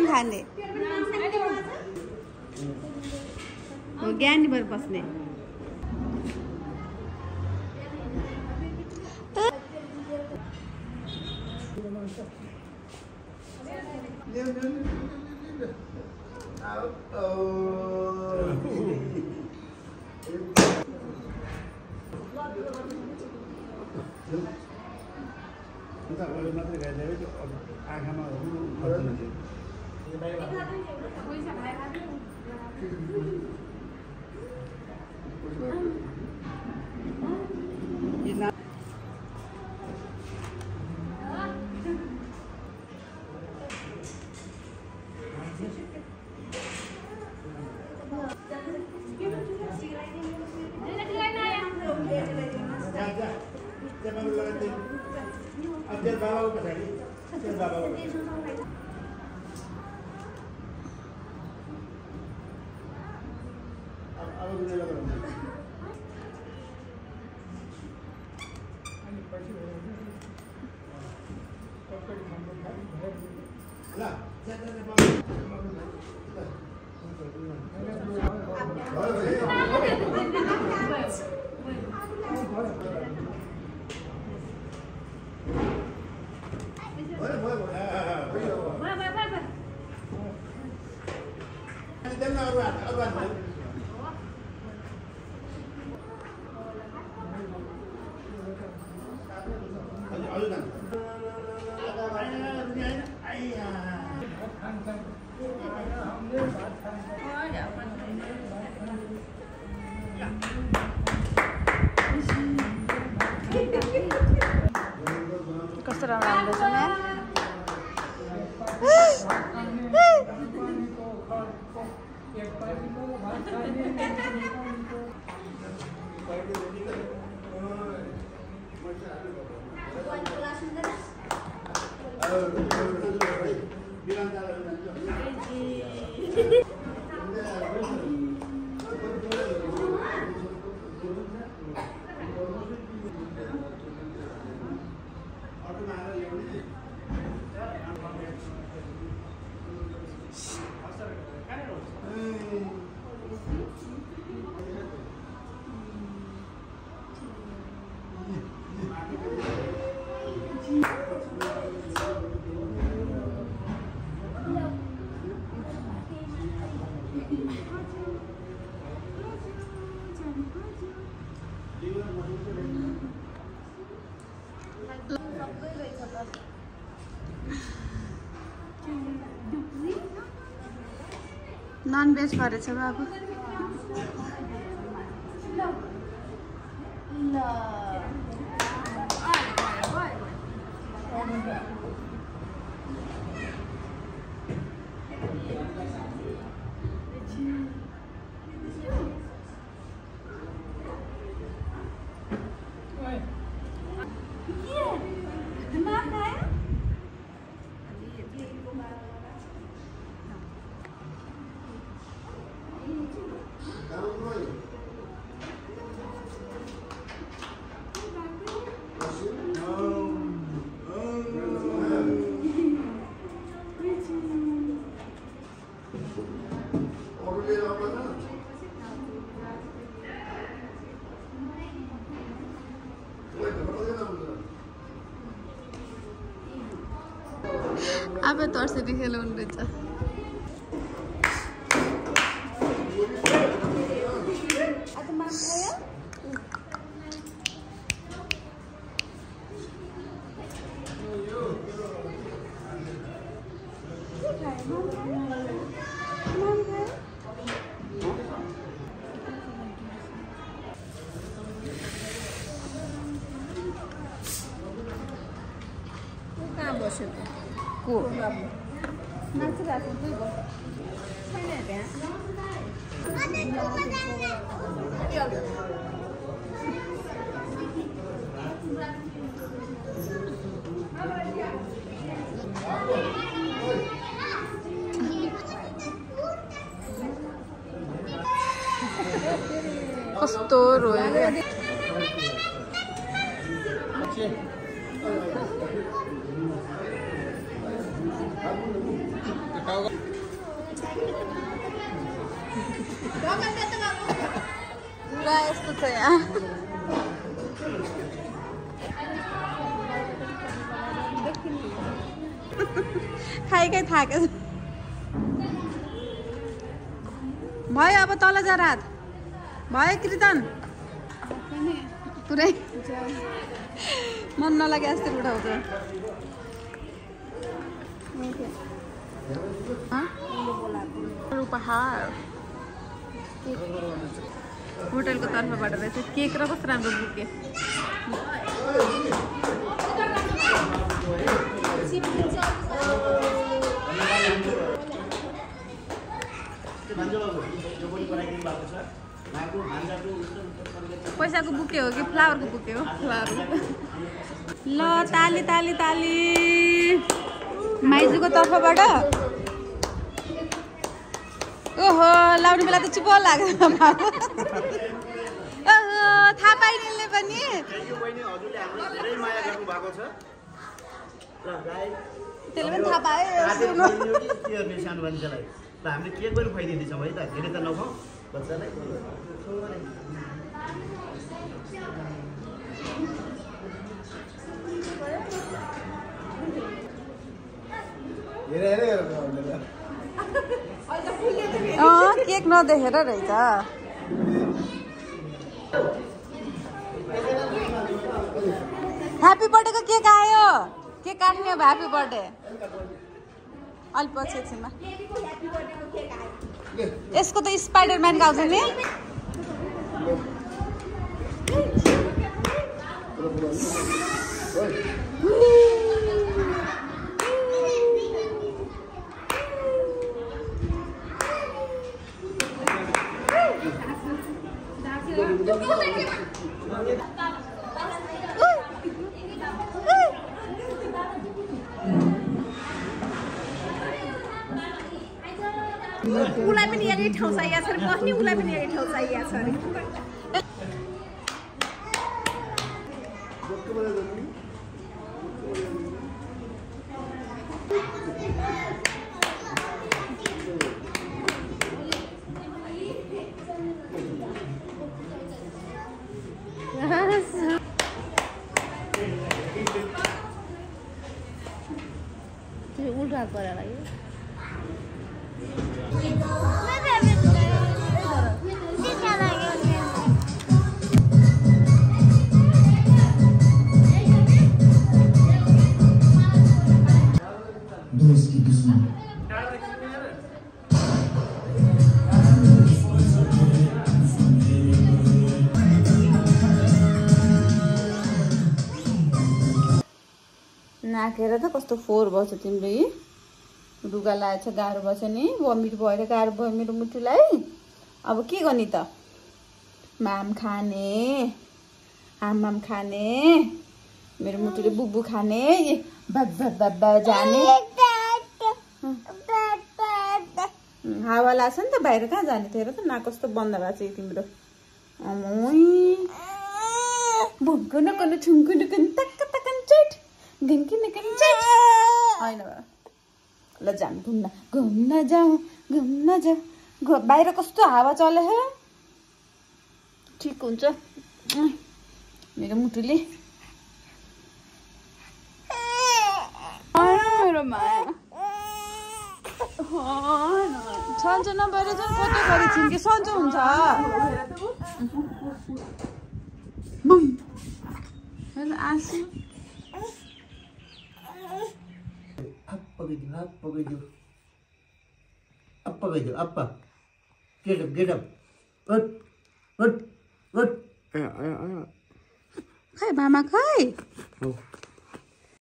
खाने ज्ञानी भएर बस्ने कस्तो राम्रो छ नन भेज परेछ बाबु अब तर्सेरी खेलाउनु रहेछ कहाँ बस्यो को नाचिरहेको कोही भयो छैन त्यहाँ कस्तो रोयो क्या पुरा यस्तो छ यहाँ खाइ थाके भयो अब तल जा रात भयो कृतन पुरै मन नलागे जस्तो उठाउँछ उपहार होटलको तर्फबाट रहेछ केक र कस्तो राम्रो बुके पैसाको बुके हो कि फ्लावरको बुके हो फ्लावर ल ताली ताली ताली माइजूको तर्फबाट ओहो लाउने बेला त चुप लाग्यो ओहो थाहा पाइनेले पनि त्यसले पनि थाहा पायो हामीले के गरी खुवाइदिँदैछौँ है त धेरै त नखाउँ बच्चालाई केक नदेखेर रहेछ ह्याप्पी बर्थडेको केक आयो केक काट्ने अब ह्याप्पी बर्थडे अलि पछि एकछिनमा यसको त स्पाइडरम्यानको आउँछ नि उसलाई पनि यही ठाउँ चाहिएको छ अरे बस्ने उसलाई पनि यही ठाउँ चाहिएको छ अरे उल्टा गरेर लाग्यो नाकेर त कस्तो फोहोर भएछ तिम्रो यी रुगा लागेछ गाह्रो भएछ नि भमिट भएर गाह्रो भयो मेरो मुटुलाई अब के गर्ने त माम खाने आमाम खाने मेरो मुटुले बुबु खाने बाबा जाने हावा लाग्छ नि त बाहिर कहाँ जाने थियो र त नाक कस्तो बन्द भएको छ तिम्रो भुङ्कुन कन छुङ्कुन कन तक्क तक्कन चट घिनकिन कन चट हैन ल जाम घुम्न जाऊ बाहिर कस्तो हावा चले है ठिक हुन्छ मेरो मुटुले मेरो माया सन्चो नभएर चाहिँ कतै गरी छिन्के सन्चो हुन्छ आँसु Appa. Get up. Ut. Khai, mama khai.